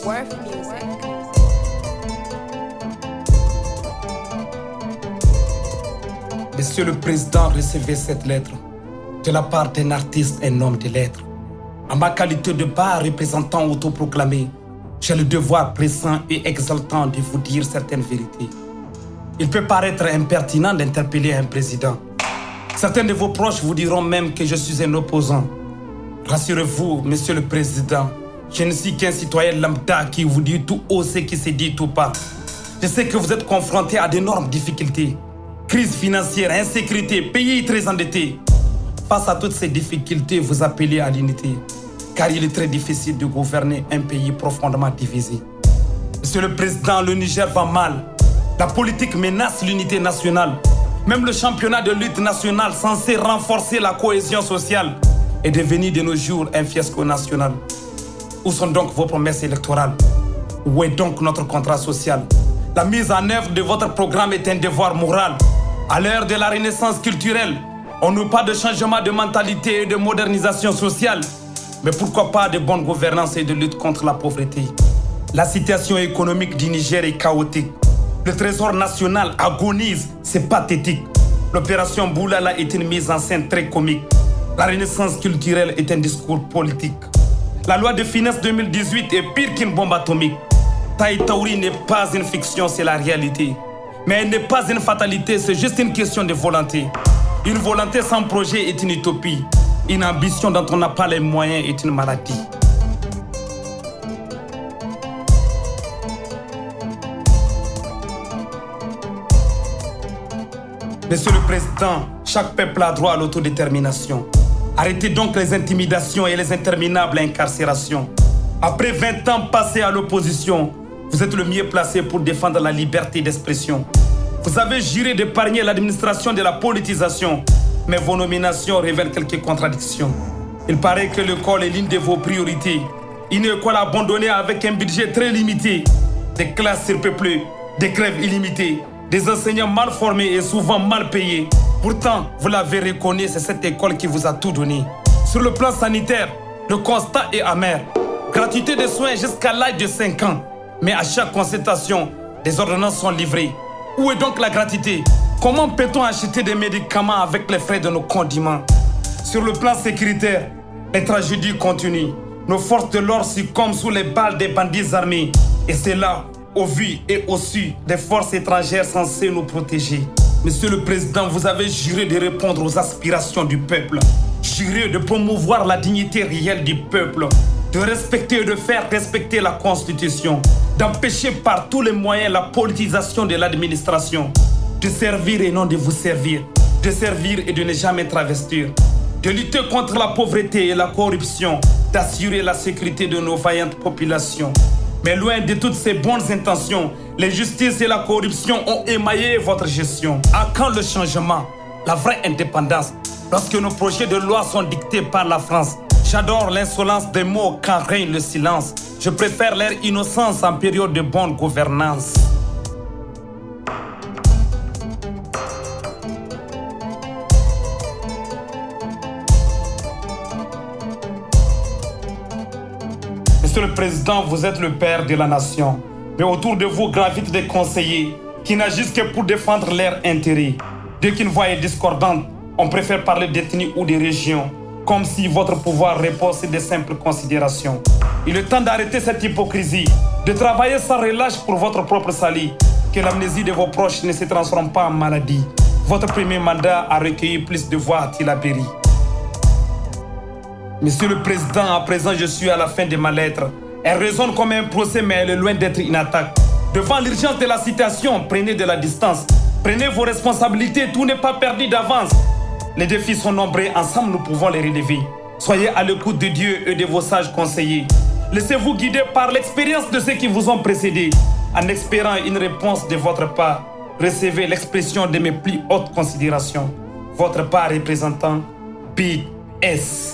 Worth Music. Monsieur le Président, recevez cette lettre de la part d'un artiste et un homme de lettres. En ma qualité de bas représentant autoproclamé, j'ai le devoir pressant et exaltant de vous dire certaines vérités. Il peut paraître impertinent d'interpeller un président. Certains de vos proches vous diront même que je suis un opposant. Rassurez-vous, Monsieur le Président, je ne suis qu'un citoyen lambda qui vous dit tout haut ce qui se dit tout bas. Je sais que vous êtes confronté à d'énormes difficultés. Crise financière, insécurité, pays très endetté. Face à toutes ces difficultés, vous appelez à l'unité. Car il est très difficile de gouverner un pays profondément divisé. Monsieur le Président, le Niger va mal. La politique menace l'unité nationale. Même le championnat de lutte nationale censé renforcer la cohésion sociale est devenu de nos jours un fiasco national. Où sont donc vos promesses électorales? Où est donc notre contrat social? La mise en œuvre de votre programme est un devoir moral. À l'heure de la renaissance culturelle, on n'a pas de changement de mentalité et de modernisation sociale. Mais pourquoi pas de bonne gouvernance et de lutte contre la pauvreté? La situation économique du Niger est chaotique. Le trésor national agonise, c'est pathétique. L'opération Boulala est une mise en scène très comique. La renaissance culturelle est un discours politique. La loi de finances 2018 est pire qu'une bombe atomique. Taï Taouri n'est pas une fiction, c'est la réalité. Mais elle n'est pas une fatalité, c'est juste une question de volonté. Une volonté sans projet est une utopie. Une ambition dont on n'a pas les moyens est une maladie. Monsieur le Président, chaque peuple a droit à l'autodétermination. Arrêtez donc les intimidations et les interminables incarcérations. Après 20 ans passés à l'opposition, vous êtes le mieux placé pour défendre la liberté d'expression. Vous avez juré d'épargner l'administration de la politisation, mais vos nominations révèlent quelques contradictions. Il paraît que l'école est l'une de vos priorités. Une école abandonnée avec un budget très limité, des classes surpeuplées, des grèves illimitées, des enseignants mal formés et souvent mal payés. Pourtant, vous l'avez reconnu, c'est cette école qui vous a tout donné. Sur le plan sanitaire, le constat est amer. Gratuité de soins jusqu'à l'âge de 5 ans. Mais à chaque consultation, des ordonnances sont livrées. Où est donc la gratuité? Comment peut-on acheter des médicaments avec les frais de nos condiments? Sur le plan sécuritaire, les tragédies continuent. Nos forces de l'ordre succombent sous les balles des bandits armés. Et c'est là, au vu et au su des forces étrangères censées nous protéger. Monsieur le Président, vous avez juré de répondre aux aspirations du peuple. Juré de promouvoir la dignité réelle du peuple. De respecter et de faire respecter la Constitution, d'empêcher par tous les moyens la politisation de l'administration, de servir et non de vous servir, de servir et de ne jamais travestir, de lutter contre la pauvreté et la corruption, d'assurer la sécurité de nos vaillantes populations. Mais loin de toutes ces bonnes intentions, l'injustice et la corruption ont émaillé votre gestion. À quand le changement, la vraie indépendance, lorsque nos projets de loi sont dictés par la France? J'adore l'insolence des mots quand règne le silence. Je préfère leur innocence en période de bonne gouvernance. Monsieur le Président, vous êtes le père de la nation. Mais autour de vous gravitent des conseillers qui n'agissent que pour défendre leurs intérêts. Dès qu'une voix est discordante, on préfère parler d'ethnie ou de région. Comme si votre pouvoir repose des simples considérations. Il est temps d'arrêter cette hypocrisie, de travailler sans relâche pour votre propre salut. Que l'amnésie de vos proches ne se transforme pas en maladie. Votre premier mandat a recueilli plus de voix à Tillabéri. Monsieur le Président, à présent je suis à la fin de ma lettre. Elle résonne comme un procès, mais elle est loin d'être une attaque. Devant l'urgence de la situation, prenez de la distance. Prenez vos responsabilités, tout n'est pas perdu d'avance. Les défis sont nombreux, ensemble nous pouvons les relever. Soyez à l'écoute de Dieu et de vos sages conseillers. Laissez-vous guider par l'expérience de ceux qui vous ont précédés. En espérant une réponse de votre part, recevez l'expression de mes plus hautes considérations. Votre part représentant Big S.